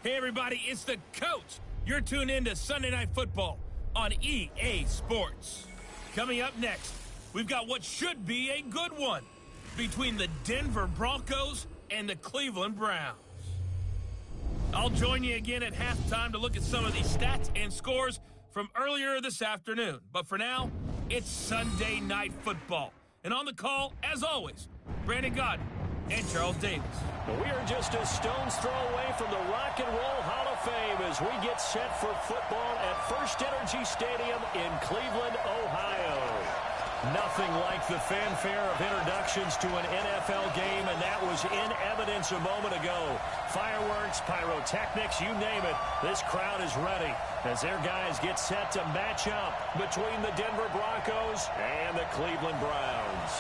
Hey everybody, it's the coach. You're tuned in to Sunday Night Football on EA Sports. Coming up next, we've got what should be a good one between the Denver Broncos and the Cleveland Browns. I'll join you again at halftime to look at some of these stats and scores from earlier this afternoon. But for now, it's Sunday Night Football. And on the call, as always, Brandon Godden and Charles Davis. We are just a stone's throw away from the Rock and Roll Hall of Fame as we get set for football at First Energy Stadium in Cleveland, Ohio. Nothing like the fanfare of introductions to an NFL game, and that was in evidence a moment ago. Fireworks, pyrotechnics, you name it. This crowd is ready as their guys get set to match up between the Denver Broncos and the Cleveland Browns.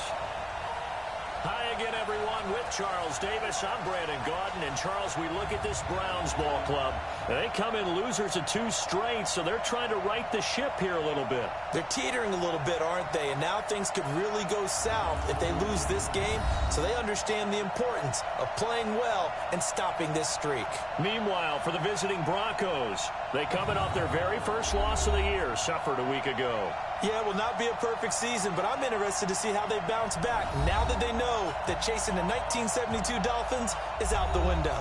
Hi again, everyone. With Charles Davis, I'm Brandon Godden. And, Charles, we look at this Browns ball club. They come in losers of 2 straight, so they're trying to right the ship here a little bit. They're teetering a little bit, aren't they? And now things could really go south if they lose this game, so they understand the importance of playing well and stopping this streak. Meanwhile, for the visiting Broncos, they coming off their very first loss of the year, suffered a week ago. Yeah, it will not be a perfect season, but I'm interested to see how they bounce back now that they know that chasing the 1972 Dolphins is out the window.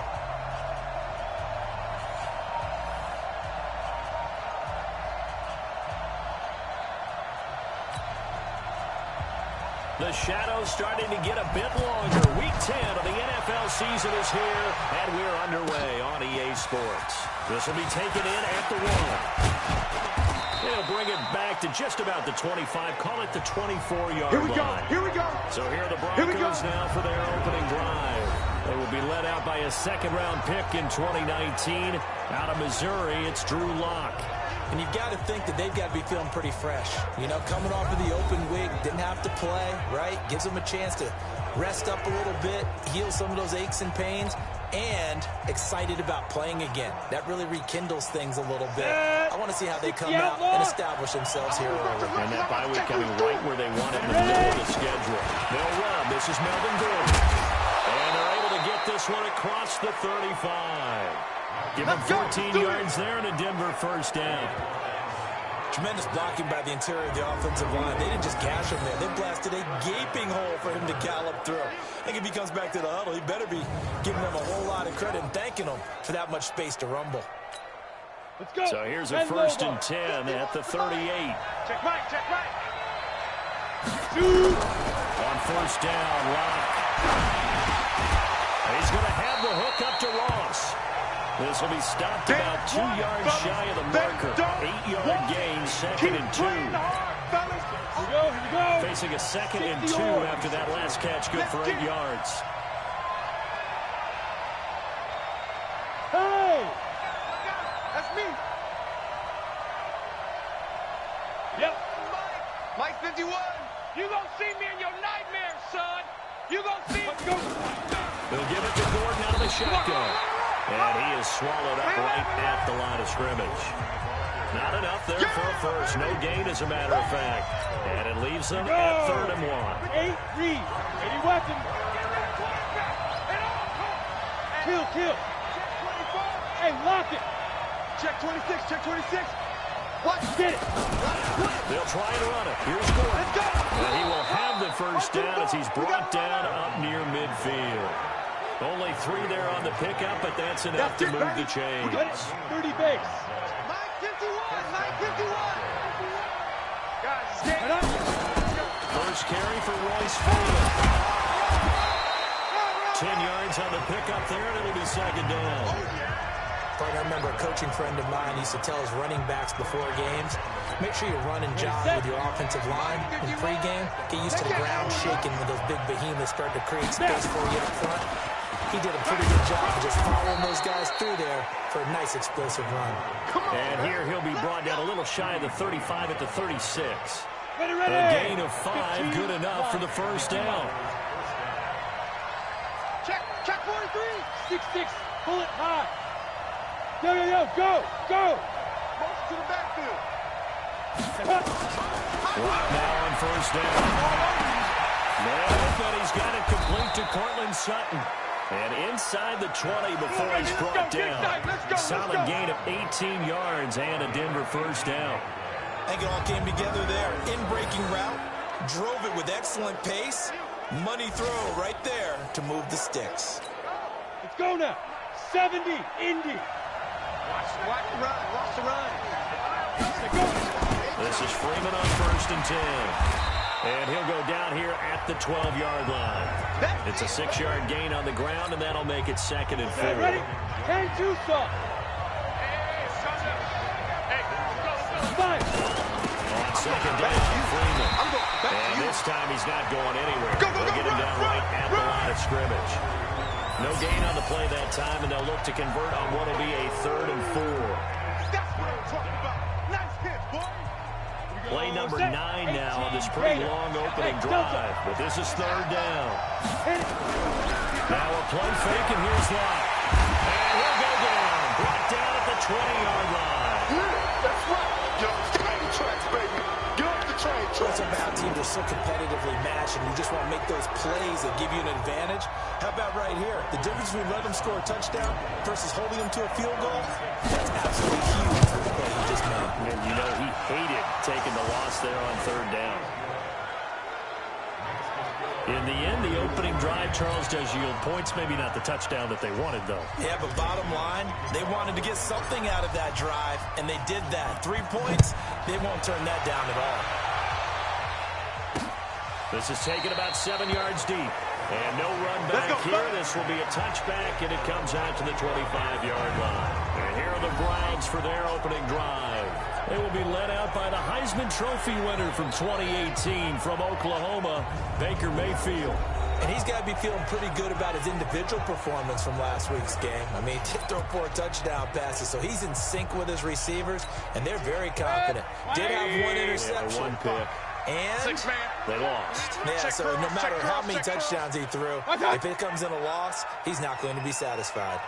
The shadow's starting to get a bit longer. Week 10 of the NFL season is here, and we're underway on EA Sports. This will be taken in at the 1. They'll bring it back to just about the 25. Call it the 24-yard line. Here we go. So here are the Broncos now for their opening drive. They will be led out by a second-round pick in 2019. Out of Missouri, it's Drew Lock. And you've got to think that they've got to be feeling pretty fresh. You know, coming off of the open week, didn't have to play, right? Gives them a chance to rest up a little bit, heal some of those aches and pains, and excited about playing again. That really rekindles things a little bit. I want to see how they come out and establish themselves here early. And that bye week coming right where they want it in the middle of the schedule. They'll run. This is Melvin Gordon. And they're able to get this one across the 35. Give them 14 yards there and a Denver first down. Tremendous blocking by the interior of the offensive line. They didn't just gash him there. They blasted a gaping hole for him to gallop through. I think if he comes back to the huddle, he better be giving them a whole lot of credit and thanking them for that much space to rumble. Let's go. So here's a first and 10 at the 38. Check right. On first down, Lock. He's going to have the hook up to Ross. This will be stopped about 2 yards shy of the marker. 8-yard gain, second and 2. Here we go. Facing a second and 2 after that last catch, good for 8 yards. Hey! That's me. Yep. Mike 51. You gonna see me in your nightmares, son. You gonna see it. They'll give it to Gordon out of the shotgun. And he is swallowed up right at the line of scrimmage. Not enough there for a first. No gain, as a matter of fact. And it leaves them at 3rd and 1. 8 read. 80 weapons. Kill. Hey, lock it. Check 26. What? Get it. They'll try and run it. Here's Gordon. Let's go. And he will have the first down as he's brought down up near midfield. Only 3 there on the pickup, but that's enough to move the chains. 30 base. Mike 51. Guys, stand up. First carry for Royce Freeman. 10 yards on the pickup there, and it'll be second down. I remember a coaching friend of mine used to tell his running backs before games, make sure you run and jog with your offensive line in pregame. Get used to the ground shaking when those big behemoths start to create space for you up front. He did a pretty good job of just following those guys through there for a nice explosive run. And here he'll be brought down a little shy of the 35 at the 36. Ready. A gain of 5, good enough for the first down. Check 43. 6-6, pull it high. Yo, go. Motion to the backfield. Lock now on first down. No, but he's got it complete to Cortland Sutton. And inside the 20 before he's brought down. Solid gain of 18 yards and a Denver first down. I think it all came together there. In-breaking route, drove it with excellent pace. Money throw right there to move the sticks. Let's go now. 70, Indy. Watch the run. Watch the run. This is Freeman on 1st and 10. And he'll go down here at the 12-yard line. It's a 6-yard gain on the ground, and that'll make it 2nd and 4. Ready? 10-2 stop. Fine. On 2nd down, Freeman. And this time he's not going anywhere. They'll get him down right at the line of scrimmage. No gain on the play that time, and they'll look to convert on what will be a 3rd and 4. That's what I'm talking about. Nice hit, boy. Play number 9 now on this pretty long opening drive. But this is 3rd down. Now a play fake, and here's Locke. And he'll go down. Brought down at the 20-yard line. That's right. Get off the train tracks, baby. Get off the train tracks. Some bad teams are so competitively matched, and you just want to make those plays that give you an advantage. How about right here? The difference between letting them score a touchdown versus holding them to a field goal, that's absolutely huge for the play he just made. And you know he hated taking the loss there on 3rd down. In the end, the opening drive, Charles, does yield points. Maybe not the touchdown that they wanted, though. Yeah, but bottom line, they wanted to get something out of that drive, and they did that. 3 points, they won't turn that down at all. This is taken about 7 yards deep. And no run back here. This will be a touchback, and it comes out to the 25-yard line. And here are the Browns for their opening drive. They will be led out by the Heisman Trophy winner from 2018 from Oklahoma, Baker Mayfield. And he's got to be feeling pretty good about his individual performance from last week's game. I mean, he did throw 4 touchdown passes, so he's in sync with his receivers, and they're very confident. Did have 1 interception. 1 pick. And they lost. Yeah, so no matter how many touchdowns he threw, if it comes in a loss, he's not going to be satisfied.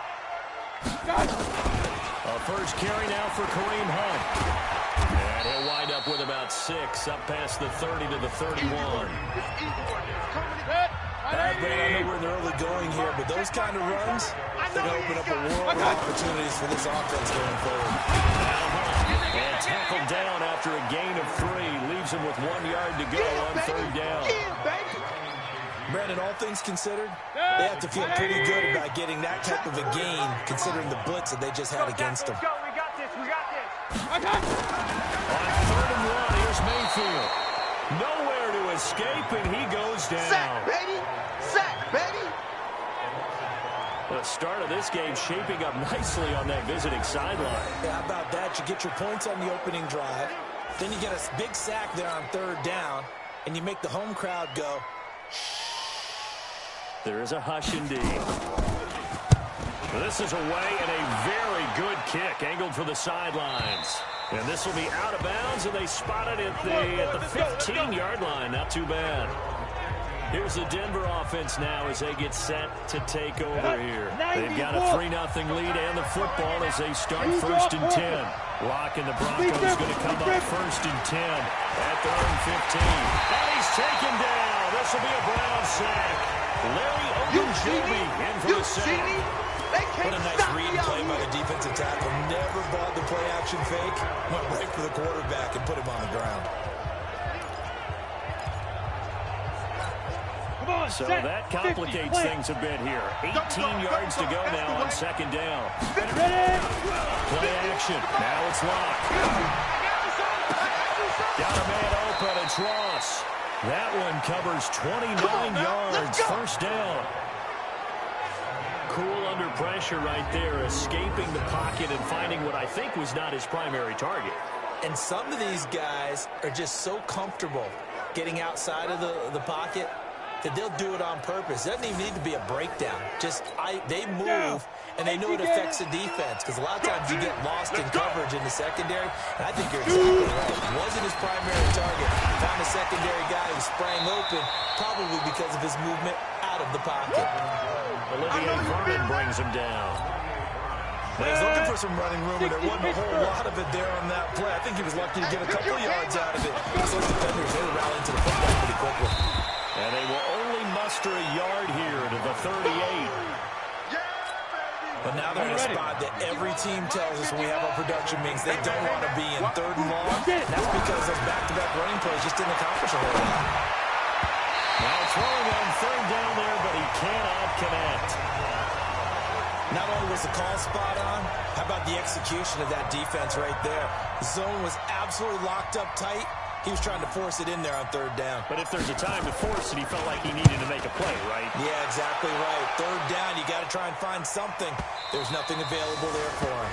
A first carry now for Kareem Hunt. And he'll wind up with about 6, up past the 30 to the 31. All right, Brad, I know we're in the early going here, but those kind of runs, they're going to open up a world of opportunities for this offense going forward. And tackled down after a gain of 3. Leaves him with 1 yard to go on 3rd down. Brandon, all things considered, they have to feel pretty good about getting that type of a gain, considering the blitz that they just had against them. We got this. On 3rd and 1, here's Mayfield. Nowhere to escape, and he goes down. Sack, baby. Sack, baby. The start of this game shaping up nicely on that visiting sideline. Yeah, how about that? You get your points on the opening drive. Then you get a big sack there on 3rd down, and you make the home crowd go, there is a hush indeed. This is away and a very good kick, angled for the sidelines. And this will be out of bounds, and they spot it at the 15-yard line. Not too bad. Here's the Denver offense now as they get set to take over here. They've got a 3-0 lead and the football as they start 1st and 10. Locke and the Broncos going to come up 1st and 10 at their own 15. And he's taken down. This will be a Brown sack. Larry Ogunjobi in for the sack. What a nice read play by the defensive tackle. Never bought the play-action fake. Went right for the quarterback and put him on the ground. So that complicates things a bit here. 18 yards to go now on 2nd down. Play action. Now it's Locke. Got a man open. It's Ross. That one covers 29 yards. 1st down. Cool under pressure right there, escaping the pocket and finding what I think was not his primary target. And some of these guys are just so comfortable getting outside of the pocket that they'll do it on purpose. It doesn't even need to be a breakdown. They move, and they know it affects the defense, because a lot of times you get lost in coverage in the secondary, and I think you're exactly right. It wasn't his primary target. Found a secondary guy who sprang open, probably because of his movement out of the pocket. Olivier Vernon brings him down. He's looking for some running room, and there wasn't a whole lot of it there on that play. I think he was lucky to get a couple of yards out of it. Those defenders, they were rallying to the football pretty quickly. And they will only muster a yard here to the 38. But now they're in a spot that every team tells us when we have our production meetings they don't want to be in, 3rd and long. That's because those back-to-back running plays just didn't accomplish a whole lot. Now throwing on 3rd down there, but he cannot connect. Not only was the call spot on, how about the execution of that defense right there? The zone was absolutely locked up tight. He was trying to force it in there on 3rd down. But if there's a time to force it, he felt like he needed to make a play, right? Yeah, exactly right. 3rd down, you got to try and find something. There's nothing available there for him.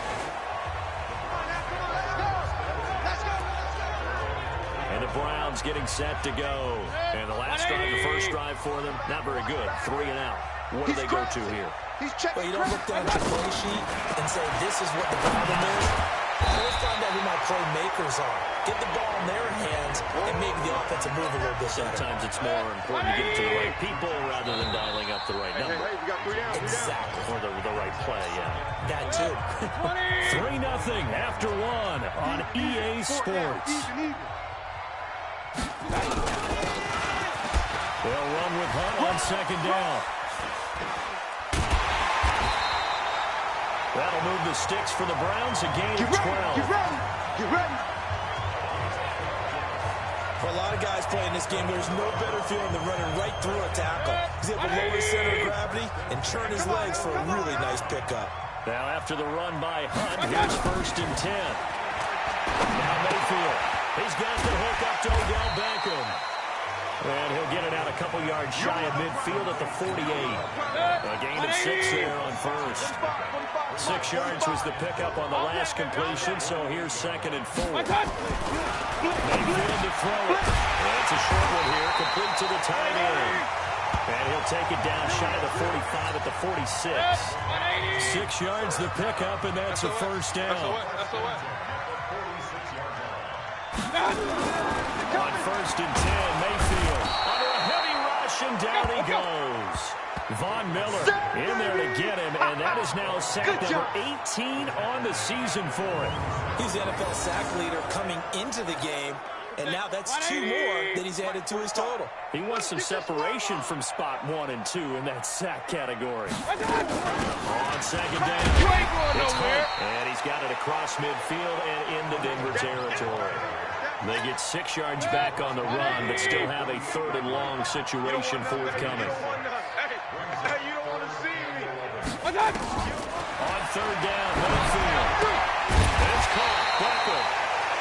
And the Browns getting set to go. And the last drive, the first drive for them, not very good. 3 and out. What do they go to here? Well, you don't look down at your play sheet and say, this is what the problem is. We'll find out who my playmakers are. Get the ball in their hands and maybe the offense will move a little bit better. Sometimes it's more important to get it to the right people rather than dialing up the right number. Exactly. Or the right play, yeah. That too. 3-0 after 1 on EA Sports. They'll run with Hunt on 2nd down. That'll move the sticks for the Browns, a gain of 12. Get ready. For a lot of guys playing this game, there's no better feeling than running right through a tackle. He's able to lower his center of gravity and turn his legs for a really nice pickup. Now after the run by Hunt, here's 1st and 10. Now Mayfield. He's got the hook up to Odell Beckham. And he'll get it out a couple yards shy of midfield at the 48. A gain of 6 there on 1st. 6 yards was the pickup on the last completion, so here's 2nd and 4. Mayfield to throw it. That's a short one here, complete to the tight end. And he'll take it down shy of the 45 at the 46. 6 yards the pickup, and that's a 1st down. On 1st and 10, Mayfield under a heavy rush, and down he goes. Von Miller in there to get him, and that is now sack number 18 on the season for him. He's the NFL sack leader coming into the game, and now that's 2 more that he's added to his total. He wants some separation from spot 1 and 2 in that sack category. On 2nd down, it's Hunt, and he's got it across midfield and into Denver territory. They get 6 yards back on the run, but still have a 3rd and long situation forthcoming. Hey, you don't want to see me. On 3rd down, Mayfield. And it's caught. Beckham.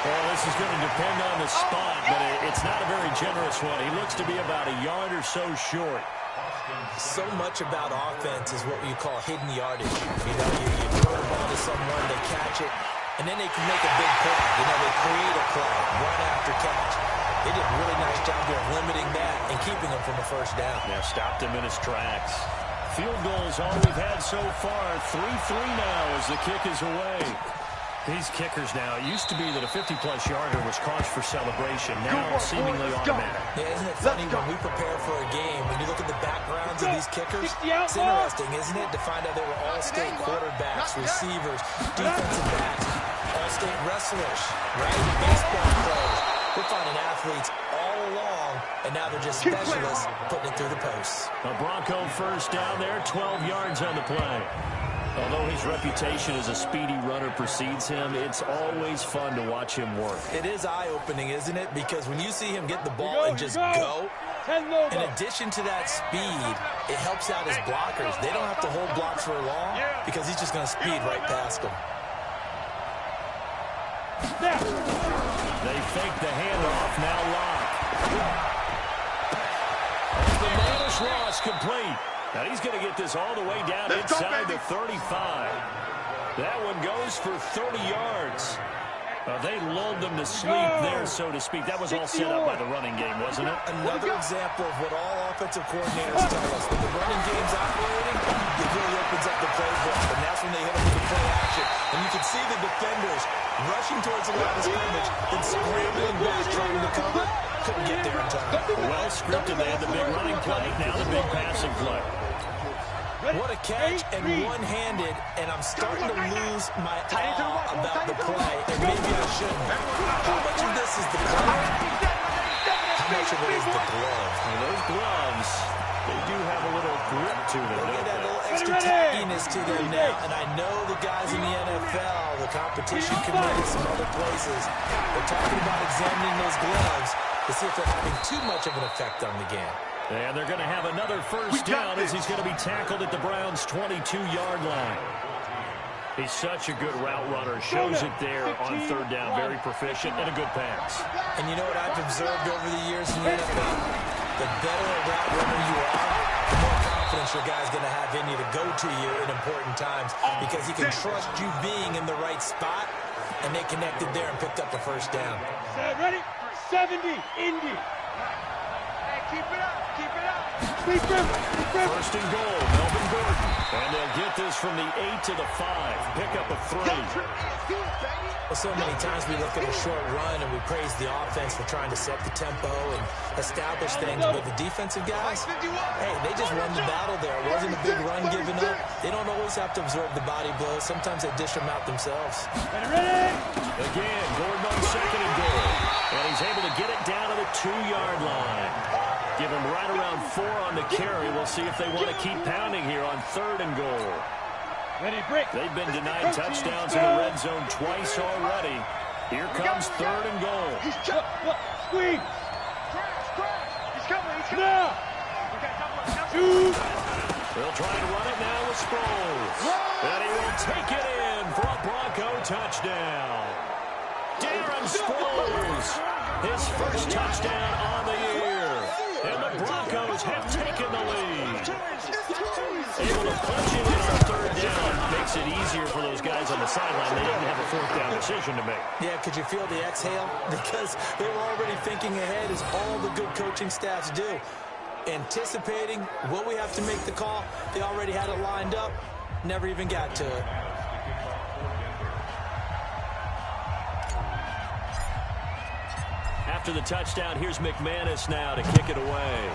Well, this is going to depend on the spot, but it's not a very generous one. He looks to be about a yard or so short. So much about offense is what you call hidden yardage. You know, you throw the ball to someone, they catch it, and then they can make a big play. You know, they create a play, run after catch. They did a really nice job there limiting that and keeping him from a 1st down. Now stopped him in his tracks. Field goals all we've had so far. 3-3 now as the kick is away. These kickers now, it used to be that a 50-plus yarder was cause for celebration. Now seemingly automatic. Yeah, isn't it funny when we prepare for a game, when you look at the backgrounds of these kickers, it's interesting, isn't it, to find out they were all-state quarterbacks, receivers, defensive backs, all-state wrestlers, right? Baseball players. We're finding athletes all along, and now they're just specialists putting it through the posts. A Bronco 1st down there, 12 yards on the play. Although his reputation as a speedy runner precedes him, it's always fun to watch him work. It is eye-opening, isn't it? Because when you see him get the ball and just go, in addition to that speed, it helps out his blockers. They don't have to hold blocks for long because he's just going to speed right past them. They fake the handoff, now lock. The Manish loss complete. Now he's going to get this all the way down inside the 35. That one goes for 30 yards. They lulled them to sleep there, so to speak. That was all set up by the running game, wasn't it? Another example of what all offensive coordinators tell us. When the running game's operating, it really opens up the playbook, and that's when they hit them with the play action. And you can see the defenders rushing towards the line of scrimmage, then scrambling back, trying to cover. Couldn't get there in time. Well scripted. They had the big running play, now the big passing play. What a catch, and one-handed, and I'm starting to lose my awe about the play, and maybe I shouldn't. How much of this is the play? How much of it is the glove? And those gloves, They do have a little grip to them. They get that little extra tackiness to them now, and I know the guys in the NFL, the competition committee, some other places, they're talking about examining those gloves to see if they're having too much of an effect on the game. And they're going to have another first down as he's going to be tackled at the Browns' 22-yard line. He's such a good route runner. Shows it there on third down. Very proficient and a good pass. And you know what I've observed over the years in the NFL? The better a route runner you are, the more confidence your guy's going to have in you to go to you in important times because he can trust you being in the right spot, and they connected there and picked up a first down. Ready? 70, Indy. Keep it up, keep it up. First and goal, Melvin Gordon. And they'll get this from the 8 to the 5. Pick up a 3. Well, so many times we look at a short run and we praise the offense for trying to set the tempo and establish things, but the defensive guys, hey, they just won the battle there. It wasn't a big run given up. They don't always have to absorb the body blows. Sometimes they dish them out themselves. Again, Gordon on second and goal. And he's able to get it down to the 2-yard line. Give him right around 4 on the carry. We'll see if they want to keep pounding here on third and goal. They've been denied touchdowns in the red zone twice already. Here comes third and goal. Squeeze. He's coming. Now. They'll try to run it now with Sproles. And he will take it in for a Bronco touchdown. Darren Sproles, his first touchdown on the year. And the Broncos have taken the lead. Able to punch it in on third down. Makes it easier for those guys on the sideline. They didn't have a fourth down decision to make. Yeah, could you feel the exhale? Because they were already thinking ahead, as all the good coaching staffs do. Anticipating what we have to make the call. They already had it lined up. Never even got to it. After the touchdown, here's McManus now to kick it away.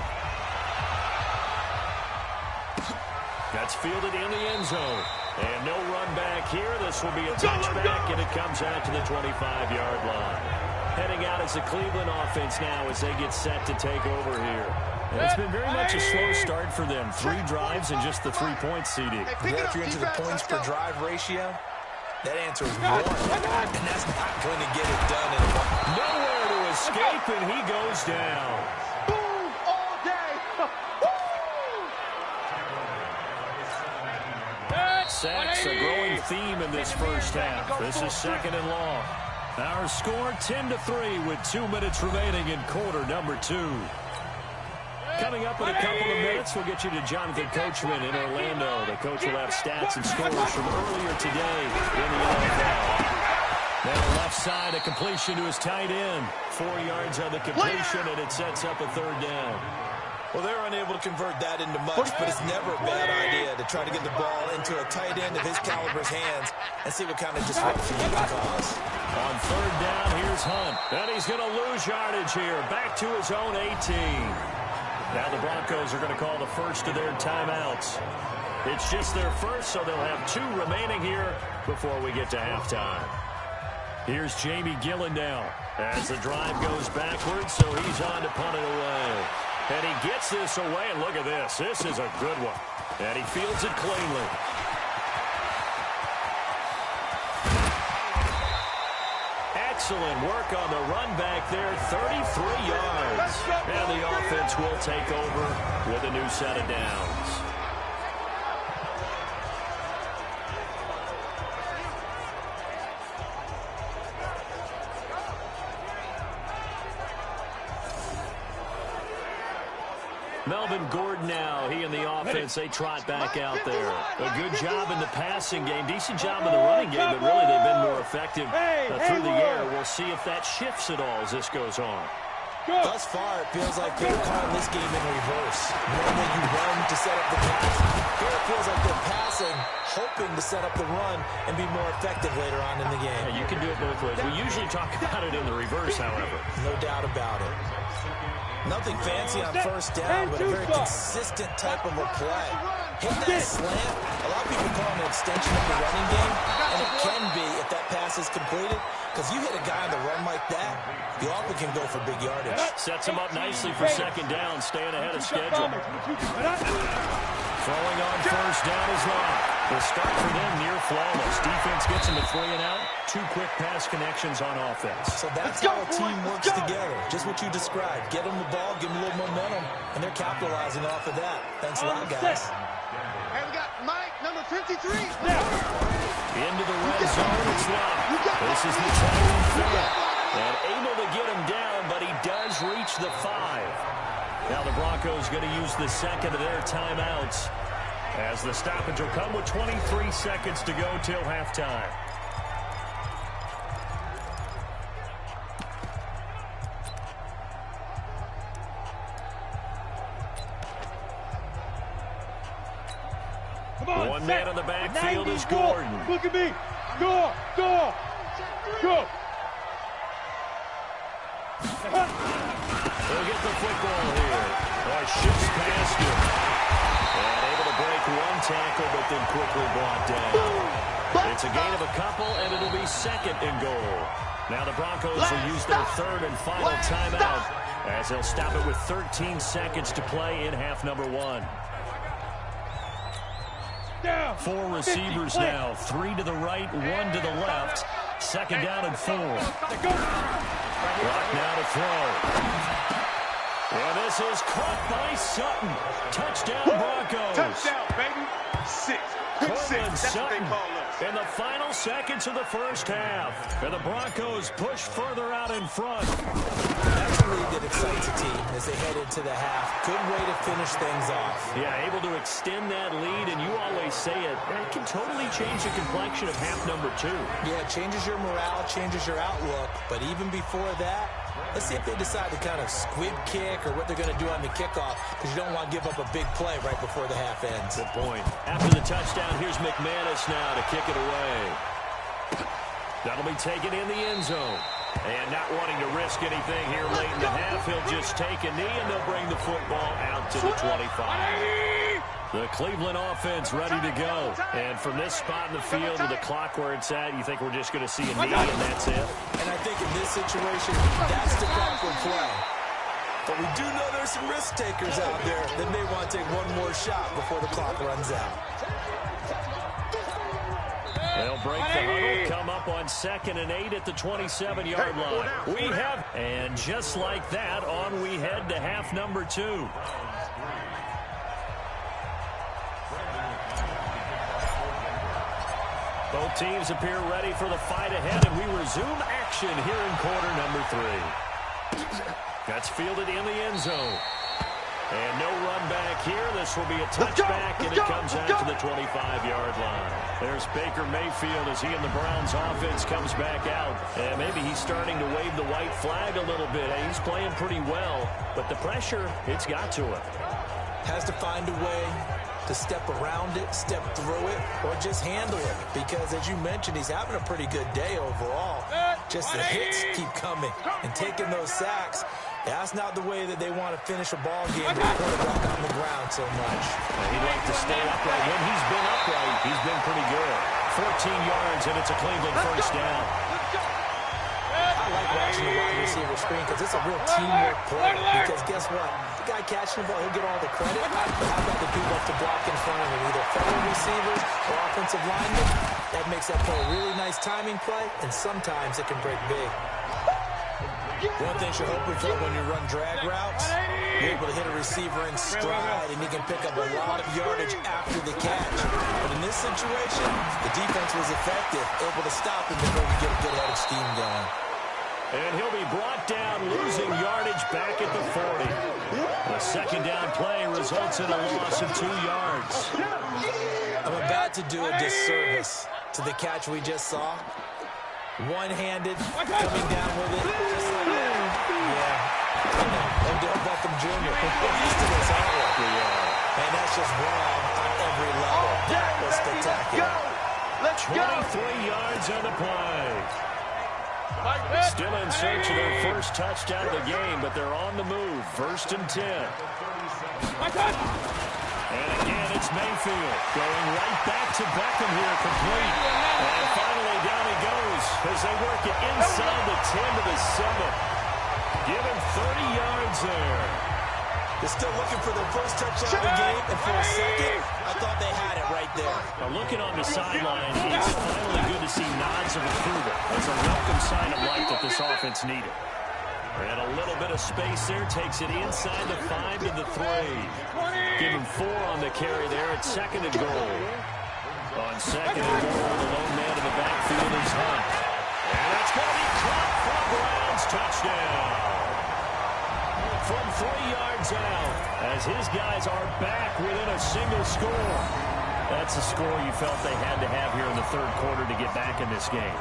That's fielded in the end zone. And no run back here. This will be a touchback, and it comes out to the 25-yard line. Heading out as the Cleveland offense now as they get set to take over here. And it's been very much a slow start for them. 3 drives and just the 3 points, CD. Yeah, if you're into the points per drive ratio, that answer is 1. And that's not going to get it done in a while. Nowhere to escape, and he goes down. Boom all day. Sacks, a growing theme in this first half. This is second and long. Our score 10-3 with 2 minutes remaining in quarter number 2. Coming up in a couple of minutes, we'll get you to Jonathan Coachman in Orlando. The coach will have stats and scores from earlier today in the NFL. Now left side, a completion to his tight end. 4 yards on the completion, and it sets up a third down. Well, they're unable to convert that into much, but it's never a bad idea to try to get the ball into a tight end of his caliber's hands and see what kind of disruption he can cause. On third down, here's Hunt. And he's going to lose yardage here. Back to his own 18. Now the Broncos are going to call the first of their timeouts. It's just their first, so they'll have 2 remaining here before we get to halftime. Here's Jamie Gillen now as the drive goes backwards, so he's on to punt it away. And he gets this away, and look at this. This is a good one. And he fields it cleanly. Excellent work on the run back there, 33 yards. And the offense will take over with a new set of downs. Melvin Gordon now, he and the offense, they trot back out there. A good job in the passing game, decent job in the running game, but really they've been more effective through the air. We'll see if that shifts at all as this goes on. Thus far, it feels like they're calling this game in reverse. Normally you run to set up the pass. Here it feels like they're passing, hoping to set up the run and be more effective later on in the game. Yeah, you can do it both ways. We usually talk about it in the reverse, however. No doubt about it. Nothing fancy on first down, but a very consistent type of a play. Hit that slant. A lot of people call it an extension of the running game, and it can be if that pass is completed. Because you hit a guy on the run like that, you often can go for big yardage. Sets him up nicely for second down, staying ahead of schedule. Throwing on first down is Locke. The start for them near flawless. Defense gets him to 3 and out. 2 quick pass connections on offense. So that's how a team works together. Just what you described. Get them the ball, give them a little momentum, and they're capitalizing off of that. Thanks a lot, guys. Hey, we got Mike, number 53. Into the red zone, it's Locke. This is the try and fill. And able to get him down, but he does reach the 5. Now the Broncos going to use the second of their timeouts, as the stoppage will come with 23 seconds to go till halftime. Come on, 1 man in the backfield is Gordon. Look at me. Go. Go. He'll get the football here. Shifts past him. And able to break 1 tackle, but then quickly brought down. It's a gain of a couple, and it'll be second and goal. Now the Broncos will use their third and final timeout, as they'll stop it with 13 seconds to play in half number 1. 4 receivers now, 3 to the right, 1 to the left. Second down and 4. Clock now to throw. And this is caught by Sutton. Touchdown, Broncos. Touchdown, baby. 6. Quick 6. That's what they call us. In the final seconds of the first half. And the Broncos push further out in front. That's a lead that excites a team as they head into the half. Good way to finish things off. Yeah, able to extend that lead, and you always say it can totally change the complexion of half number 2. Yeah, it changes your morale, changes your outlook. But even before that, let's see if they decide to kind of squib kick or what they're going to do on the kickoff, because you don't want to give up a big play right before the half ends. Good point. After the touchdown, here's McManus now to kick it away. That'll be taken in the end zone. And not wanting to risk anything here late in the half, he'll just take a knee, and they'll bring the football out to the 25. The Cleveland offense ready to go. And from this spot in the field with the clock where it's at, you think we're just going to see a knee and that's it? And I think in this situation, that's the proper play. But we do know there's some risk takers out there that may want to take one more shot before the clock runs out. They'll break the huddle, come up on 2nd and 8 at the 27-yard line. We have, and just like that, on we head to half number 2. Both teams appear ready for the fight ahead, and we resume action here in quarter number 3. That's fielded in the end zone. And no run back here. This will be a touchback, and it comes out to the 25-yard line. There's Baker Mayfield as he and the Browns offense comes back out. And maybe he's starting to wave the white flag a little bit. He's playing pretty well, but the pressure, it's got to him. Has to find a way to step around it, step through it, or just handle it. Because, as you mentioned, he's having a pretty good day overall. Just the hits keep coming and taking those sacks. That's not the way that they want to finish a ball game with a quarterback on the ground so much. He'd like to stay upright. When he's been upright, he's been pretty good. 14 yards, and it's a Cleveland first down. I like watching the wide receiver screen because it's a real teamwork play. Because guess what? The guy catching the ball, he'll get all the credit. But how about the people up to block in front of him? Either fellow receivers or offensive linemen. That makes that play a really nice timing play, and sometimes it can break big. One thing you're hoping for when you run drag routes, you're able to hit a receiver in stride, and he can pick up a lot of yardage after the catch. But in this situation, the defense was effective, able to stop him before he get a good head of steam going. And he'll be brought down, losing yardage back at the 40. The second down play results in a loss of 2 yards. I'm about to do a disservice to the catch we just saw. One-handed, coming down with it. Just like that. Yeah. Odell Beckham Jr. We're used to this, aren't we? And that's just wrong on every level. That was spectacular. 23 yards on the play. Still in search of their first touchdown of the game, but they're on the move. 1st and 10. And again, it's Mayfield going right back to Beckham here, complete. And finally down he goes as they work it inside the 10 to the 7. Give him 30 yards there. They're still looking for their first touchdown of the game, and for a second, I thought they had it right there. Now looking on the sideline, it's finally good to see nods of approval. That's a welcome sign of life that this offense needed. And a little bit of space there, takes it inside the 5 to the 3. Give him 4 on the carry there at 2nd and goal. On 2nd and goal, the lone man in the backfield is Hunt. And that's going to be caught for Browns touchdown. From 3 yards out, as his guys are back within a single score. That's a score you felt they had to have here in the third quarter to get back in this game.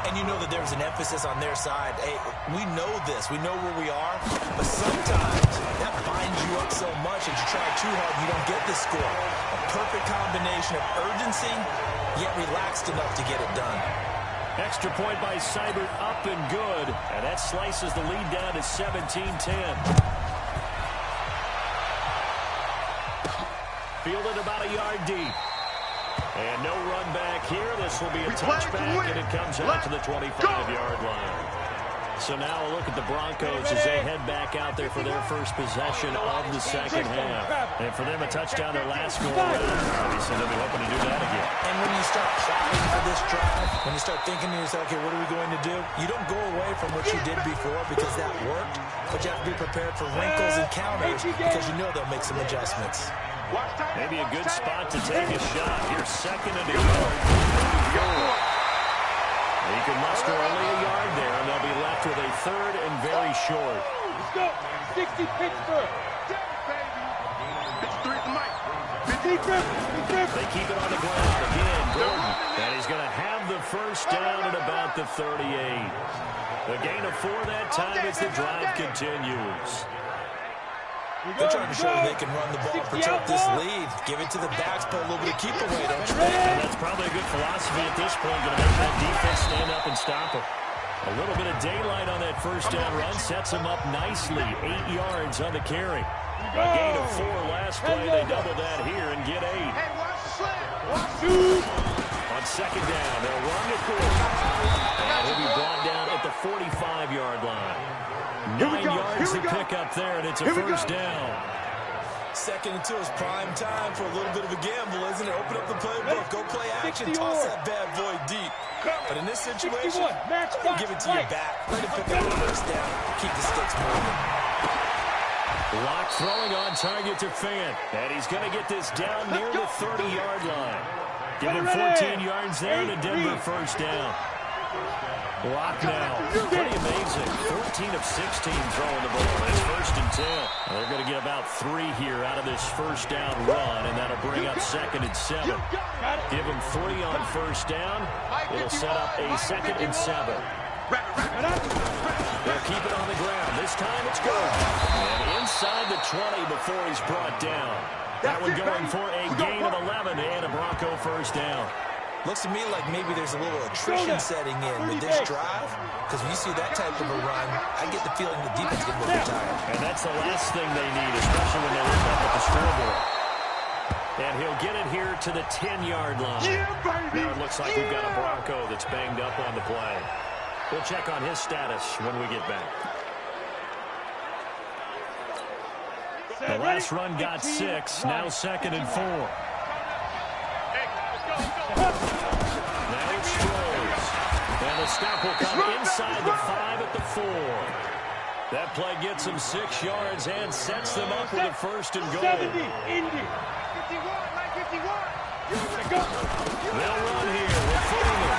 And you know that there's an emphasis on their side. Hey, we know this. We know where we are. But sometimes that binds you up so much that you try too hard, you don't get the score. A perfect combination of urgency, yet relaxed enough to get it done. Extra point by Seibert, up and good. And that slices the lead down to 17-10. Fielded about a yard deep. And no run back here. This will be a touchback, and it comes out to the 25-yard line. So now a look at the Broncos as they head back out there for their first possession of the second half. And for them, a touchdown their last go around. Obviously, they'll be hoping to do that again. And when you start plotting for this drive, when you start thinking to yourself, okay, what are we going to do? You don't go away from what you did before because that worked, but you have to be prepared for wrinkles and counters because you know they'll make some adjustments. Maybe a good spot to take a shot. Here's 2nd and 8. He can muster only a yard there, and they'll be left with a 3rd and very short. Let's go. 60 Pittsburgh. They keep it on the ground. Again, Gordon. And he's going to have the first down at about the 38. The gain of 4 that time as the drive continues. They're trying to show they can run the ball, protect this lead. Give it to the backs, put a little bit of keep away, don't you think? And that's probably a good philosophy at this point. Going to make that defense stand up and stop it. A little bit of daylight on that first down run sets them up nicely. 8 yards on the carry. A gain of 4 last play. They double that here and get 8. On second down, they'll run to Gordon. And he'll be brought down at the 45-yard line. 9 yards to pick up there, and it's a first down. 2nd and 2 is prime time for a little bit of a gamble, isn't it? Open up the playbook, go play action, toss that bad boy deep. But in this situation, give it to your back. Let it pick up the first down. Keep the sticks moving. Lock throwing on target to Fant. And he's going to get this down near the 30-yard line. Give him 14 yards there and a Denver first down. Lock now. Pretty amazing. 14 of 16 throwing the ball. That's 1st and 10. They're going to get about 3 here out of this first down run, and that'll bring up 2nd and 7. Give them 3 on first down. It'll set up a 2nd and 7. They'll keep it on the ground. This time it's good. And inside the 20 before he's brought down. That one going for a gain of 11 and a Bronco first down. Looks to me like maybe there's a little attrition setting in with this drive, because when you see that type of a run, I get the feeling the defense is going to get tired. And that's the last thing they need, especially when they look up at the scoreboard. And he'll get it here to the 10-yard line. Now it looks like we've got a Bronco that's banged up on the play. We'll check on his status when we get back. The last run got 6, now 2nd and 4. Now it's Strohs. And the stop will come inside the 5 at the 4. That play gets them 6 yards and sets them up with a 1st and goal. 70, Indy. 51. They'll run here with Freeman.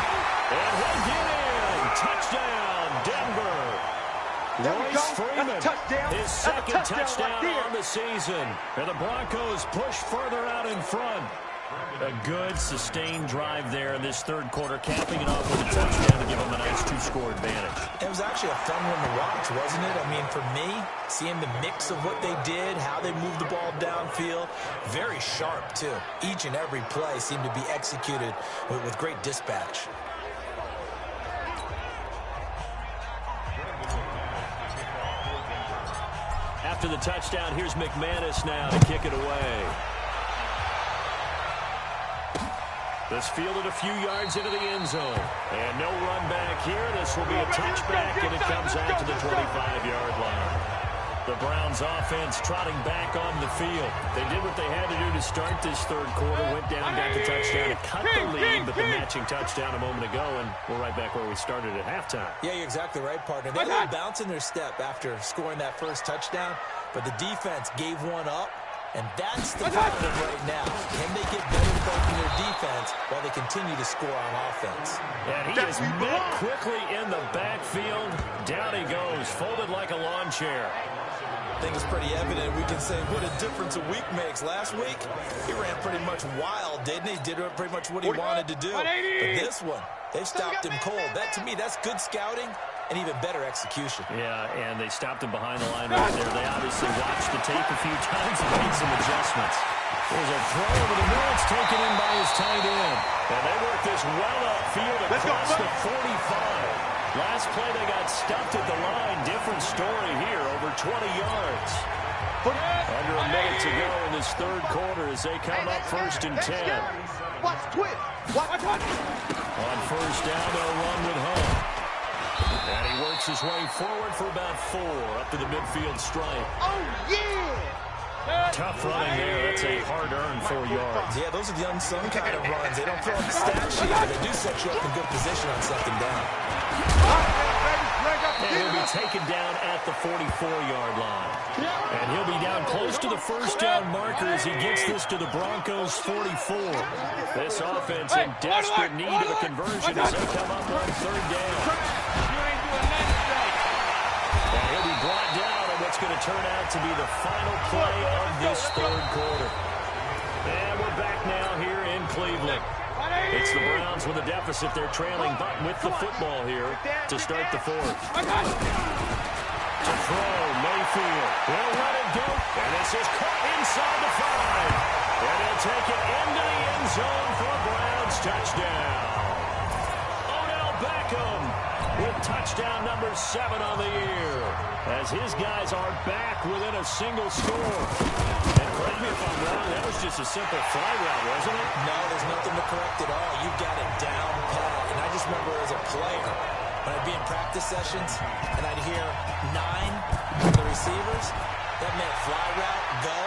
And he'll get in. Touchdown, Denver. Royce Freeman, his 2nd touchdown on the season. And the Broncos push further out in front. A good, sustained drive there in this third quarter, capping it off with a touchdown to give them a nice 2-score advantage. It was actually a fun one to watch, wasn't it? I mean, for me, seeing the mix of what they did, how they moved the ball downfield, very sharp, too. Each and every play seemed to be executed with great dispatch. After the touchdown, here's McManus now to kick it away. This fielded a few yards into the end zone. And no run back here. This will be a touchback, and it comes out to the 25-yard line. The Browns offense trotting back on the field. They did what they had to do to start this third quarter. Went down, got the touchdown, and cut the lead, but the matching touchdown a moment ago, and we're right back where we started at halftime. Yeah, you're exactly right, partner. They had a little bounce in their step after scoring that first touchdown, but the defense gave one up, and that's the problem right now. Can they get better both in their defense while they continue to score on offense? And he is met quickly in the backfield. Down he goes, folded like a lawn chair. I think it's pretty evident. We can say what a difference a week makes. Last week, he ran pretty much wild, didn't he? Did pretty much what he wanted to do. But this one, they've stopped him cold. That, to me, that's good scouting and even better execution. Yeah, and they stopped him behind the line right there. They obviously watched the tape a few times and made some adjustments. There's a throw over the middle. It's taken in by his tight end. And they work this well upfield across the 45. Last play, they got stuffed at the line. Different story here, over 20 yards. Under a minute to go in this third quarter as they come up 1st and 10. Watch twist. Watch. On first down, they'll run with Hunt. And he works his way forward for about 4 up to the midfield stripe. Oh, yeah. Tough running there. That's a hard-earned 4 yards. Yeah, those are the unsung kind of runs. They don't fill up the stat sheet, but they do set you up in good position on second down. And he'll be taken down at the 44-yard line. And he'll be down close to the first down marker as he gets this to the Broncos' 44. This offense in desperate need of a conversion as they come up on third down. And he'll be brought down on what's going to turn out to be the final play of this third quarter. And we're back now here in Cleveland. It's the Browns with a deficit. They're trailing, but with the football here to start the fourth. To throw, Mayfield will let it go, and this is caught inside the 5. And he'll take it into the end zone for a Browns touchdown. Odell Beckham with touchdown number 7 on the year, as his guys are back within a single score. And correct me if I'm wrong, that was just a simple fly route, wasn't it? No, there's nothing to correct at all. You've got it down pat. And I just remember as a player, when I'd be in practice sessions, and I'd hear 9 from the receivers, that meant fly route, go,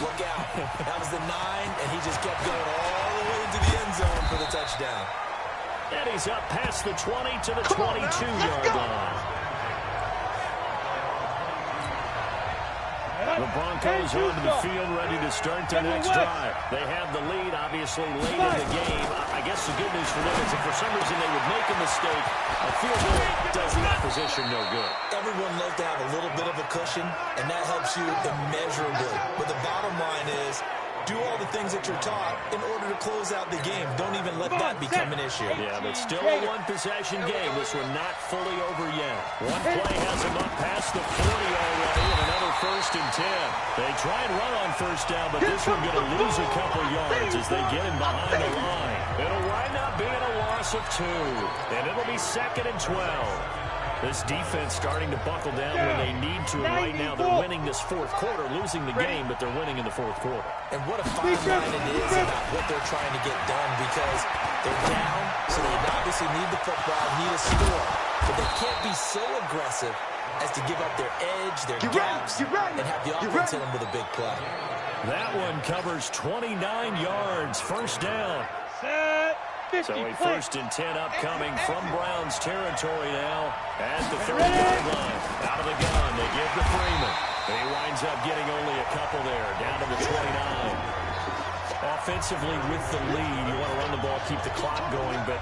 look out. That was the 9, and he just kept going all the way into the end zone for the touchdown. And he's up past the 20 to the 22-yard line. The Broncos onto the field, ready to start their next drive. They have the lead, obviously, late in the game. I guess the good news for them is if for some reason they would make a mistake, a field goal does the opposition no good. Everyone loves to have a little bit of a cushion, and that helps you immeasurably. But the bottom line is, do all the things that you're taught in order to close out the game. Don't even let that become an issue. Yeah, but still a one-possession game. This one not fully over yet. One play has them up past the 40 already, and another 1st and 10. They try and run on first down, but this one going to lose a couple yards as they get him behind the line. It'll wind up being a loss of 2, and it'll be 2nd and 12. This defense starting to buckle down when they need to, and right now they're winning this fourth quarter, losing the game, but they're winning in the fourth quarter. And what a fine line it is about what they're trying to get done, because they're down, so they obviously need the football, need a score, but they can't be so aggressive as to give up their edge, their gaps, and have the offense hit them with a big play. That one covers 29 yards, first down. So a 1st and 10 upcoming from Browns territory now at the 30-yard line. Out of the gun, they give to Freeman. He winds up getting only a couple there, down to the 29. Offensively with the lead, you want to run the ball, keep the clock going, but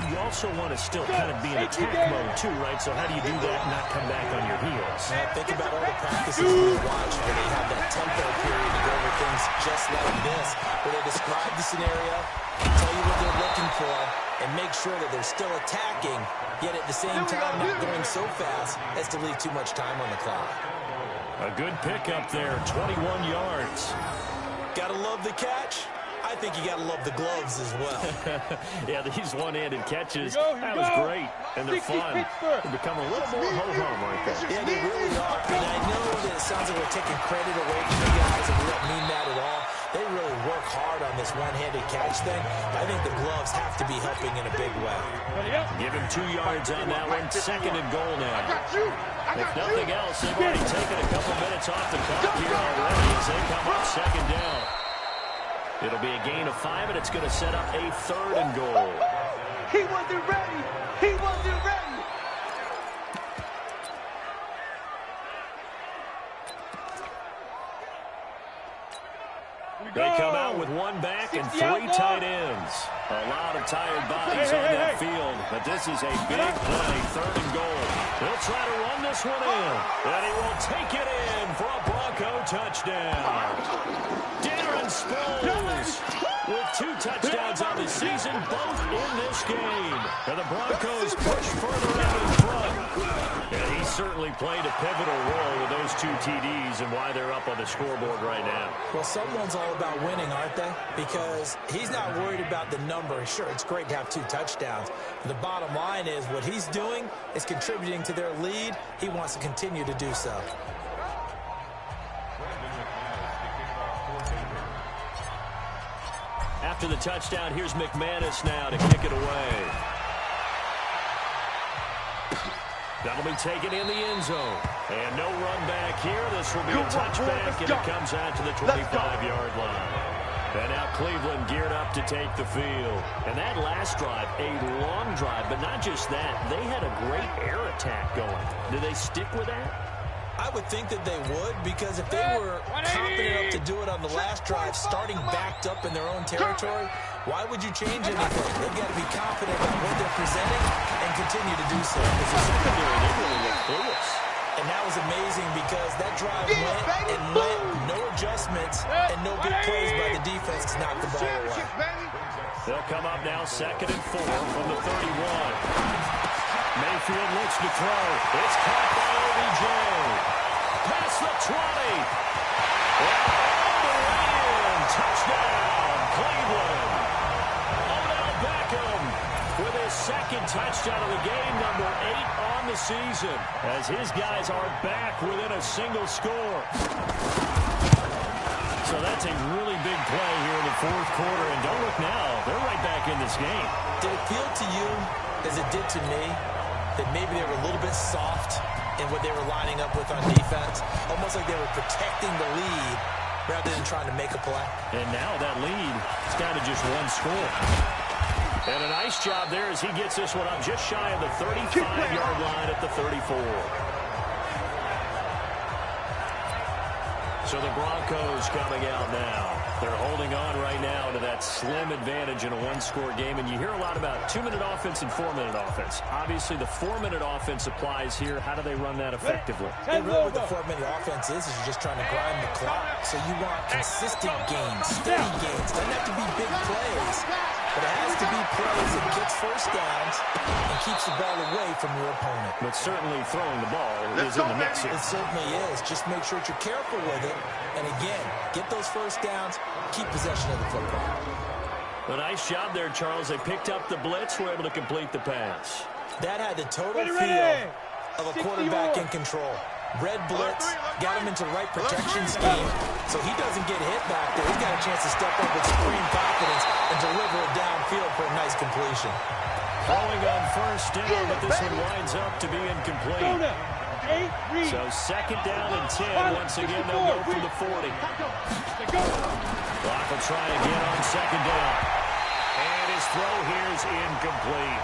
you also want to still kind of be in attack mode too, right? So how do you do that and not come back on your heels? Yeah, think about all the practices we watch where they have that tempo period to go over things just like this, where they describe the scenario, tell you what they're looking for, and make sure that they're still attacking, yet at the same time not going so fast as to leave too much time on the clock. A good pickup there, 21 yards. Gotta love the catch. I think you gotta love the gloves as well. Yeah, these one-handed catches, that was great, and they're fun. They become a little more ho-hum right there. Yeah, they really are. And I know that it sounds like we're taking credit away from the guys, and we don't mean that at all. They really work hard on this one-handed catch thing. I think the gloves have to be helping in a big way. Give him 2 yards on that one. 2nd and goal now. If nothing else, they've already taken a couple minutes off the clock here already as they come up 2nd down. It'll be a gain of 5, and it's going to set up a 3rd and goal. He wasn't ready. He wasn't ready. They come out with 1 back and 3 tight ends. A lot of tired bodies on that field, but this is a big play, 3rd and goal. He'll try to run this one in, and he will take it in for a Bronco touchdown. Darren Sproles with 2 touchdowns on the season, both in this game. And the Broncos push further out in front. And he certainly played a pivotal role with those 2 TDs and why they're up on the scoreboard right now. Well, someone's all about winning, aren't they? Because he's not worried about the number. Sure, it's great to have 2 touchdowns. The bottom line is what he's doing is contributing to their lead. He wants to continue to do so. After the touchdown, here's McManus now to kick it away. That'll be taken in the end zone. And no run back here. This will be a touchback, and it comes out to the 25-yard line. And now Cleveland geared up to take the field. And that last drive, a long drive, but not just that. They had a great air attack going. Do they stick with that? I would think that they would, because if they were confident enough to do it on the last drive, starting backed up in their own territory, why would you change anything? They've got to be confident about what they're presenting and continue to do so. Because the secondary, they really look clueless. And that was amazing because that drive went and went, no adjustments, and no big plays by the defense to knock the ball away. They'll come up now 2nd and 4 from the 31. Mayfield looks to throw. It's caught by OBJ. Past the 20. And all the way in. Touchdown, Cleveland. Odell Beckham with his 2nd touchdown of the game, number 8 on the season, as his guys are back within a single score. So that's a really big play here in the 4th quarter. And don't look now. They're right back in this game. Did it feel to you, as it did to me, that maybe they were a little bit soft in what they were lining up with on defense? Almost like they were protecting the lead rather than trying to make a play. And now that lead is down to just 1 score. And a nice job there as he gets this one up just shy of the 35-yard line at the 34. So the Broncos coming out now. They're holding on right now to that slim advantage in a 1-score game. And you hear a lot about 2-minute offense and 4-minute offense. Obviously, the 4-minute offense applies here. How do they run that effectively? Really what the 4-minute offense is you're just trying to grind the clock. So you want consistent gains, steady gains. Doesn't have to be big plays, but it has to be plays that gets first downs and keeps the ball away from your opponent. But certainly throwing the ball is in the mix here. It certainly is. Just make sure that you're careful with it. And again, get those first downs, keep possession of the football. A nice job there, Charles. They picked up the blitz, were able to complete the pass. That had the total feel of a quarterback in control. Red blitz, got him into the right protection scheme, so he doesn't get hit back there. He's got a chance to step up with supreme confidence and deliver it downfield for a nice completion. Throwing on 1st down, but this one winds up to be incomplete. So 2nd down and 10. Once again, they'll go from the 40. Clock will try again on 2nd down. And his throw here is incomplete.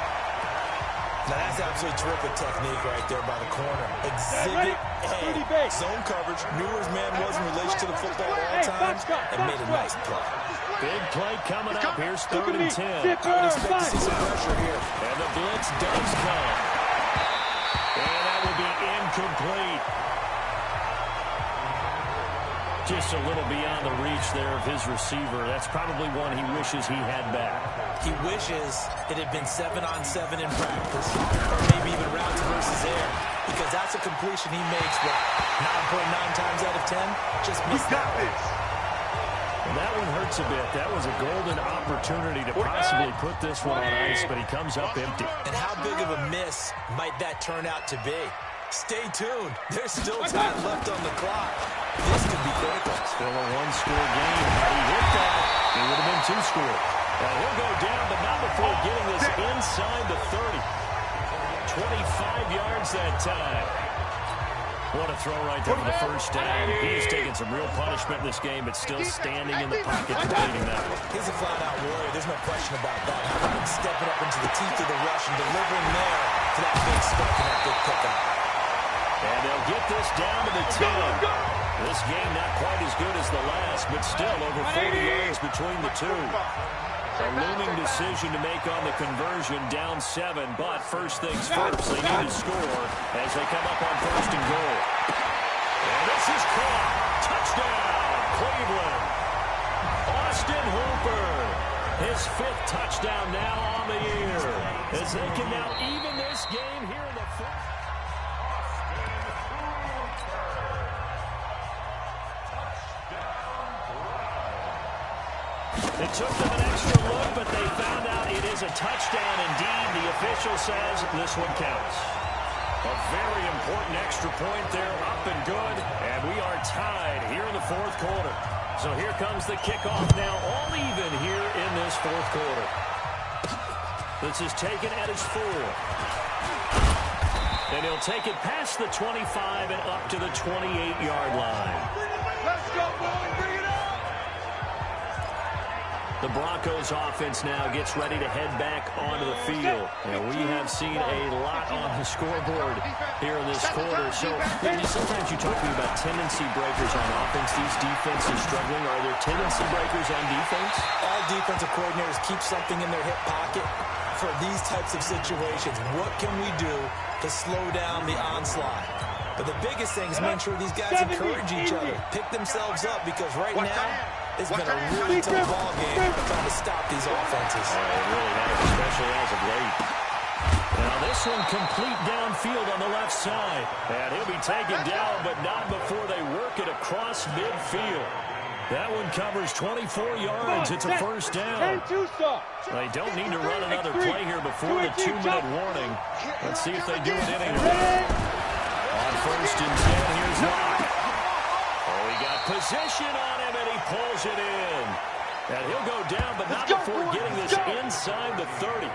Now that's absolutely terrific technique right there by the corner. Exhibit A. Zone coverage. Knew where his man was in relation to the football at all times and made a nice play. Big play coming up. Here's 3rd and 10. I would expect to see some pressure here. And the blitz does come. And that will be incomplete. Just a little beyond the reach there of his receiver. That's probably one he wishes he had back. He wishes it had been 7-on-7 in practice, or maybe even routes versus air, because that's a completion he makes, what, 9.9 times out of 10? Just missed that one. Well, that one hurts a bit. That was a golden opportunity to possibly put this one on ice, but he comes up empty. And how big of a miss might that turn out to be? Stay tuned. There's still time left on the clock. This could be critical. Still a 1-score game. He hit that. It would have been 2 score. He'll go down, but not before getting this inside the 30. 25 yards that time. What a throw right there for the first down. He is taking some real punishment in this game, but still standing in the pocket completing that one. He's a flat-out warrior. There's no question about that. How about him stepping up into the teeth of the rush and delivering there to that big spike and that big pickup. And they'll get this down to the 10. This game not quite as good as the last, but still over 40 yards between the two. A looming decision to make on the conversion, down 7, but first things first, they need to score as they come up on 1st and goal. And this is caught. Touchdown, Cleveland. Austin Hooper, his 5th touchdown now on the year, as they can now even this game here in the 1st. It took them an extra look, but they found out it is a touchdown indeed. The official says this one counts. A very important extra point there, up and good, and we are tied here in the 4th quarter. So here comes the kickoff now, all even here in this 4th quarter. This is taken at his 4. And he'll take it past the 25 and up to the 28-yard line. Let's go, boys. Bring it up. The Broncos offense now gets ready to head back onto the field. And we have seen a lot on the scoreboard here in this quarter. So sometimes you talk to me about tendency breakers on offense. These defenses struggling. Are there tendency breakers on defense? All defensive coordinators keep something in their hip pocket for these types of situations. What can we do to slow down the onslaught? But the biggest thing is make sure these guys encourage each other, pick themselves up, because right now it's been a really tough ball game trying to stop these offenses. It really has, especially as of late. Now this one complete downfield on the left side. And he'll be taken down, but not before they work it across midfield. That one covers 24 yards. It's a first down. They don't need to run another play here before the 2-minute warning. Let's see if they do it anyway. On 1st and 10, here's Locke. Oh, he got position on him, and he pulls it in. And he'll go down, but not before getting this inside the 30.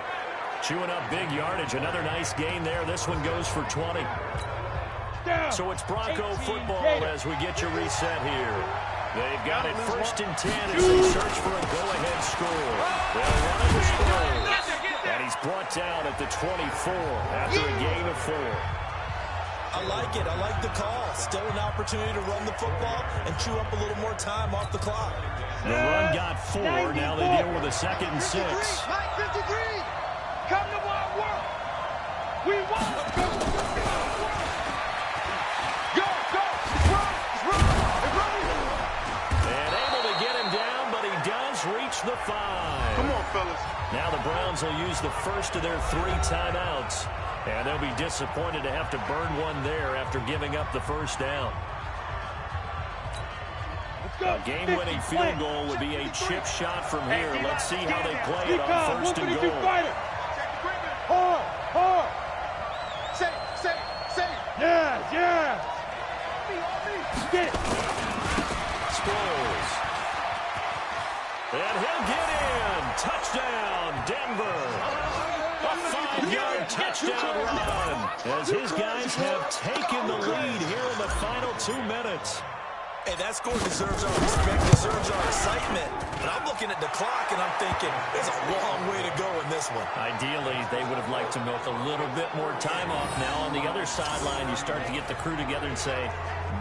Chewing up big yardage. Another nice gain there. This one goes for 20. So it's Bronco football as we get your reset here. They've got it 1st and 10 as they search for a go-ahead score. They'll run it with Sproles. And he's brought down at the 24 after a gain of 4. I like it. I like the call. Still an opportunity to run the football and chew up a little more time off the clock. The run got 4. Now they deal with a 2nd and 6. 53. Come to my work. We want to go. And able to get him down, but he does reach the 5. Come on, fellas. Now the Browns will use the first of their 3 timeouts. And they'll be disappointed to have to burn one there after giving up the first down. A game-winning field goal would be a chip shot from here. Let's see how they play it on 1st and goal. Hard. Say. Yeah. Get it. Sproles. And he'll get in. Touchdown, Denver. A 5-yard touchdown run as his guys have taken the lead here in the final 2 minutes. Hey, that score deserves our respect, deserves our excitement. But I'm looking at the clock, and I'm thinking there's a long way to go in this one. Ideally, they would have liked to milk a little bit more time off. Now, on the other sideline, you start to get the crew together and say,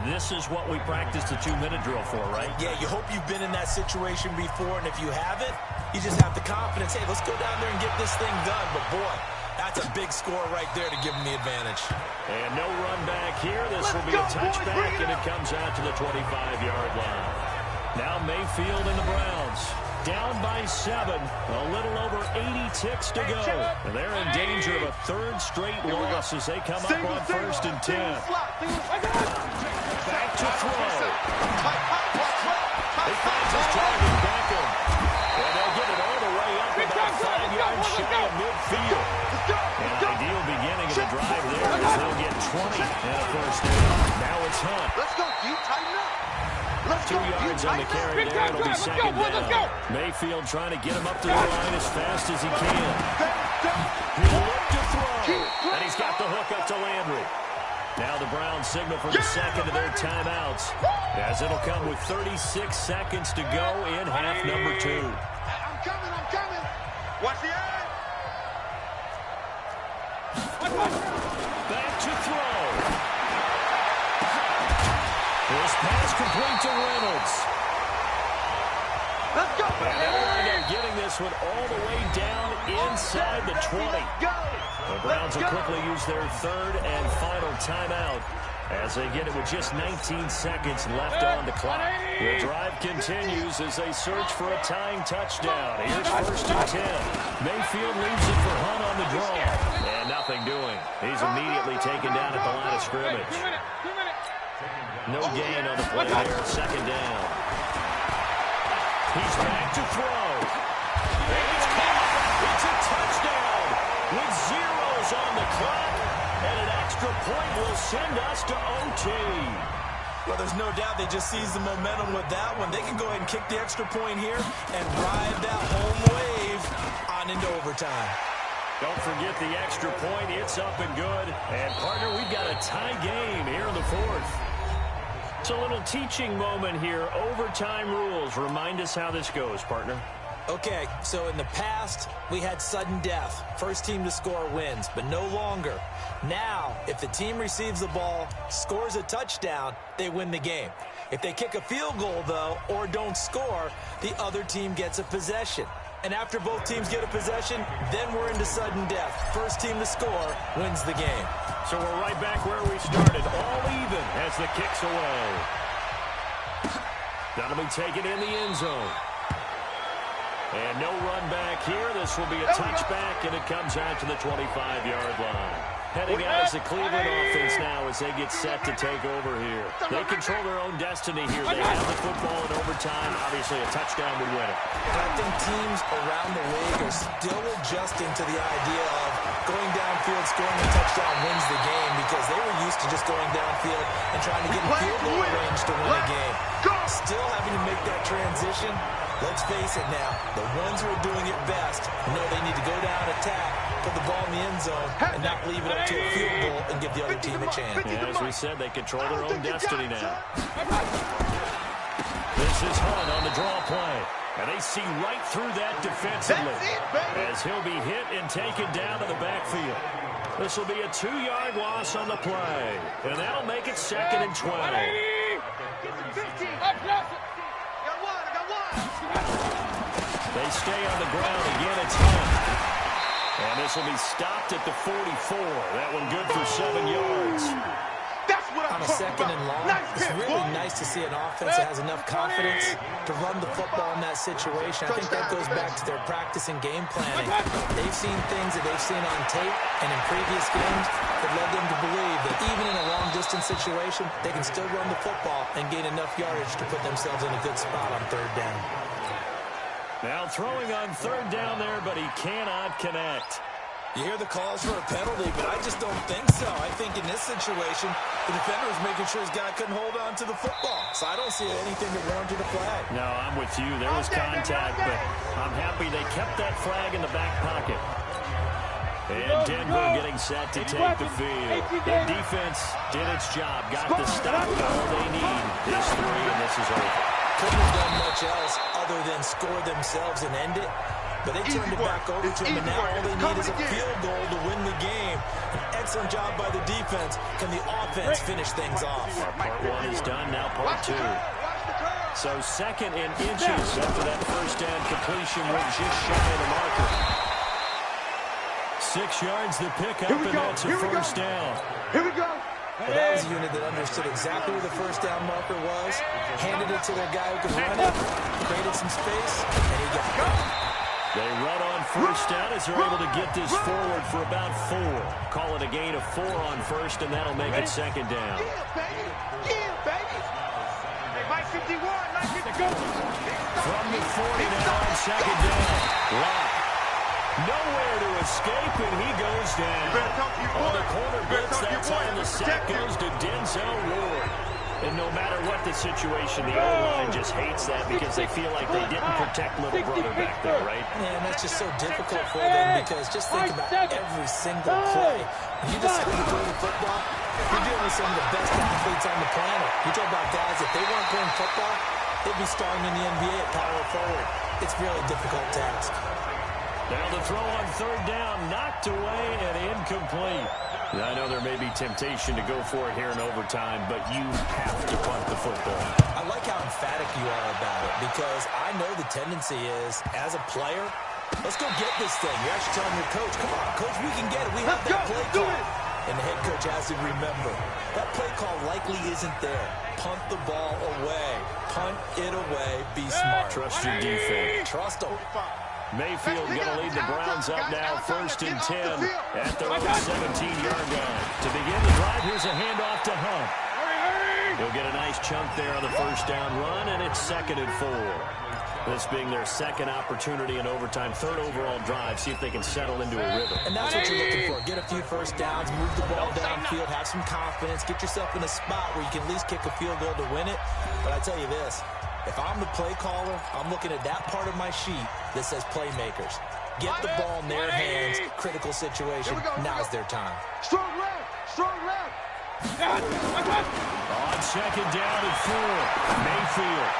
this is what we practiced the 2-minute drill for, right? Yeah, you hope you've been in that situation before, and if you haven't, you just have the confidence, hey, let's go down there and get this thing done. But, boy, that's a big score right there to give them the advantage. And no run back here. This will be a touchback, and it comes out to the 25-yard line. Now Mayfield and the Browns down by 7. A little over 80 ticks to go. And they're in danger of a 3rd straight loss as they come up on 1st and 10. Back to throw. He finds his target, Beckham. And they'll get it all the way up about 5 yards shy of midfield. An ideal beginning of the drive there as they'll get 20 and a first down. Now it's Hunt. Let's go deep, tighten up. 2 yards on the carry there. It'll be second down. Mayfield trying to get him up to the line as fast as he can. He looked to throw, and he's got the hook up to Landry. Now the Browns signal for the second of their timeouts, as it'll come with 36 seconds to go in half number 2. I'm coming. Watch the end. Back to throw. This pass complete to Reynolds. Let's go. And they'll wind up getting this one all the way down inside the 20. The Browns will quickly use their third and final timeout as they get it with just 19 seconds left on the clock. The drive continues as they search for a tying touchdown. Here's first and 10. Mayfield leaves it for Hunt on the draw. And nothing doing. He's immediately taken down at the line of scrimmage. No gain on the play there. Second down. He's back to throw. And it's caught. It's a touchdown with zeros on the clock. And an extra point will send us to OT. Well, there's no doubt they just seized the momentum with that one. They can go ahead and kick the extra point here and ride that home wave on into overtime. Don't forget the extra point. It's up and good. And, partner, we've got a tie game here in the fourth. It's a little teaching moment here. Overtime rules. Remind us how this goes, partner. Okay, so in the past, we had sudden death. First team to score wins, but no longer. Now, if the team receives the ball, scores a touchdown, they win the game. If they kick a field goal, though, or don't score, the other team gets a possession. And after both teams get a possession, then we're into sudden death. First team to score wins the game. So we're right back where we started, all even as the kick's away. That'll be taken in the end zone. And no run back here. This will be a touchback, and it comes out to the 25-yard line. Heading out as the Cleveland offense now as they get set to take over here. They control their own destiny here. They have the football in overtime. Obviously, a touchdown would win it. I think teams around the league are still adjusting to the idea of going downfield, scoring a touchdown wins the game because they were used to just going downfield and trying to get in field goal range to win a game. Still having to make that transition. Let's face it now, the ones who are doing it best know they need to go down, attack, put the ball in the end zone, and not leave it up to a field goal and give the other team a chance. Yeah, as we said, they control their own destiny now. This is Hunt on the draw play. And they see right through that defensively as he'll be hit and taken down to the backfield. This will be a 2-yard loss on the play. And that'll make it second and 12. They stay on the ground again. It's Hunt. And this will be stopped at the 44. That one good for 7 yards. On a second and long, it's really nice to see an offense that has enough confidence to run the football in that situation. I think that goes back to their practice and game planning. They've seen things that they've seen on tape and in previous games that led them to believe that even in a long-distance situation, they can still run the football and gain enough yardage to put themselves in a good spot on third down. Now throwing on third down there, but he cannot connect. You hear the calls for a penalty, but I just don't think so. I think in this situation, the defender was making sure his guy couldn't hold on to the football. So I don't see anything that warranted a flag. No, I'm with you. There was contact, but I'm happy they kept that flag in the back pocket. And Denver getting set to take the field. The defense did its job, got the stop. All they need is 3, and this is over. Couldn't have done much else other than score themselves and end it. But they turned it back over to him, and now all they need is a field goal to win the game. An excellent job by the defense. Can the offense finish things off? Part 1 is done, now part 2. So second and inches after that first down completion went just shy of the marker. 6 yards the pickup, and that's a first down. Here we go. Well, that was a unit that understood exactly where the first down marker was, handed it to their guy who could run it, created some space, and he got it. They run on first down as they're able to get this forward for about 4. Call it a gain of 4 on first, and that'll make it second down. Yeah, baby. Yeah, baby. Hey, Mike 51, Mike 50. From the 40 now on second down. Lock. Nowhere to escape, and he goes down. On the corner blitz, that time the sack goes to Denzel Ward. And no matter what the situation, the O-line just hates that because they feel like they didn't protect little brother back there, right? Man, that's just so difficult for them because just think about every single play. When you decide to throw the football, you're dealing with some of the best athletes on the planet. You talk about guys, if they weren't playing football, they'd be starting in the NBA at power forward. It's a really difficult task. Now the throw on third down, knocked away and incomplete. I know there may be temptation to go for it here in overtime, but you have to punt the football. I like how emphatic you are about it because I know the tendency is, as a player, let's go get this thing. You're actually telling your coach, come on, coach, we can get it. We have that play call. And the head coach has to remember, that play call likely isn't there. Punt the ball away. Punt it away. Be smart. Trust your defense. Trust them. Mayfield going to lead the Browns up now, 1st and 10 at their own 17-yard line. To begin the drive, here's a handoff to Hunt. He'll get a nice chunk there on the first down run, and it's 2nd and 4. This being their second opportunity in overtime, third overall drive, see if they can settle into a rhythm. And that's what you're looking for. Get a few first downs, move the ball downfield, have some confidence, get yourself in a spot where you can at least kick a field goal to win it. But I tell you this, if I'm the play caller, I'm looking at that part of my sheet that says playmakers. Get the ball in their hands, critical situation, now's their time. Strong left, strong left. On 2nd down and 4, Mayfield.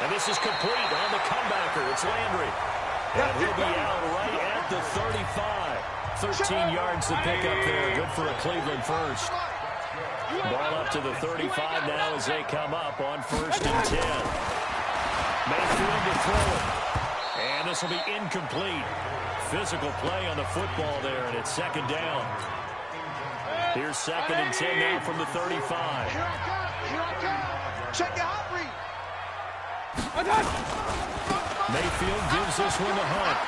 And this is complete on the comebacker. It's Landry. And he'll be out right at the 35. 13 yards to pick up there. Good for a Cleveland first. Ball up to the 35 now as they come up on 1st and 10. Mayfield to throw it. And this will be incomplete. Physical play on the football there, and it's 2nd down. Here's 2nd and 10 now from the 35. Here I come. Check your hot read. Mayfield gives this one to Hunt.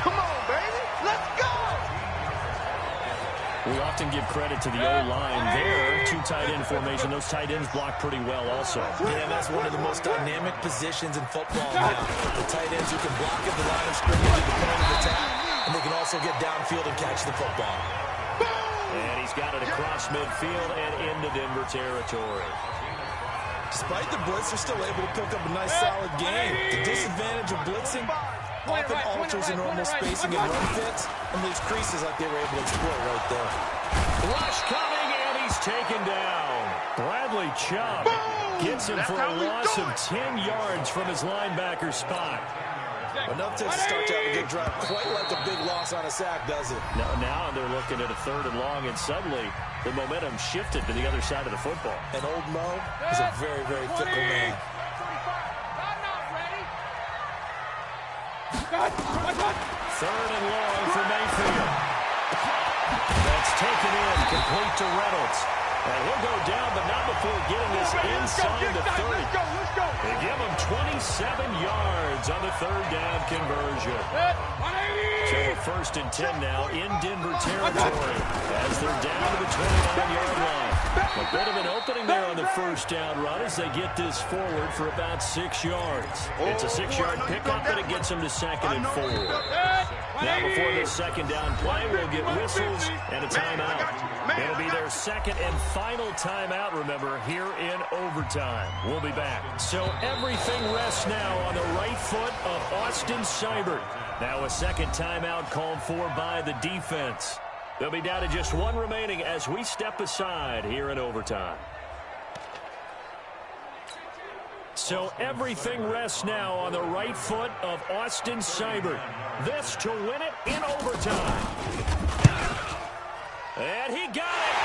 Come on, baby. Let's go. We often give credit to the O-line there. 2 tight end formation. Those tight ends block pretty well also. Yeah, that's one of the most dynamic positions in football now. The tight ends who can block at the line of scrimmage at the point of attack, and they can also get downfield and catch the football. And he's got it across midfield and into Denver territory. Despite the blitz, they're still able to pick up a nice solid game. The disadvantage of blitzing often alters the normal spacing and run fits and leaves creases like they were able to exploit right there. Rush coming, and he's taken down. Bradley Chubb gets him for a loss of 10 yards from his linebacker spot. Enough to start to have a good drive. Quite like a big loss on a sack, does it? Now they're looking at a 3rd and long, and suddenly the momentum shifted to the other side of the football. And old Mo is a very, very fickle man. 3rd and long for Mayfield. That's taken in, complete to Reynolds. And he'll go down, but not before getting this inside the 30. They give him 27 yards on the 3rd down conversion. So 1st and 10 now in Denver territory as they're down to the 29-yard line. A bit of an opening there on the 1st down run as they get this forward for about 6 yards. It's a 6-yard pickup, but it gets them to 2nd and 4. Now before the 2nd down play, we'll get whistles and a timeout. It'll be their 2nd and final timeout, remember, here in overtime. We'll be back. So everything rests now on the right foot of Austin Seibert. Now a 2nd timeout called for by the defense. They'll be down to just 1 remaining as we step aside here in overtime. So everything rests now on the right foot of Austin Seibert. This to win it in overtime. And he got it.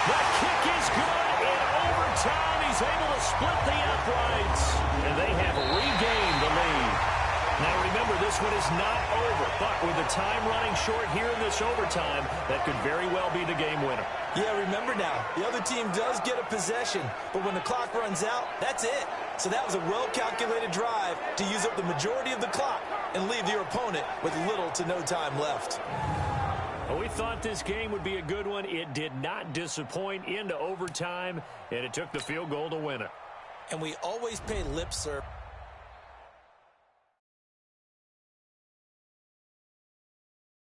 The kick is good in overtime. He's able to split the uprights. And they have regained the lead. Now remember, this one is not over. But with the time running short here in this overtime, that could very well be the game winner. Yeah, remember now, the other team does get a possession. But when the clock runs out, that's it. So that was a well-calculated drive to use up the majority of the clock and leave your opponent with little to no time left. Well, we thought this game would be a good one. It did not disappoint into overtime, and it took the field goal to win it. And we always pay lip service.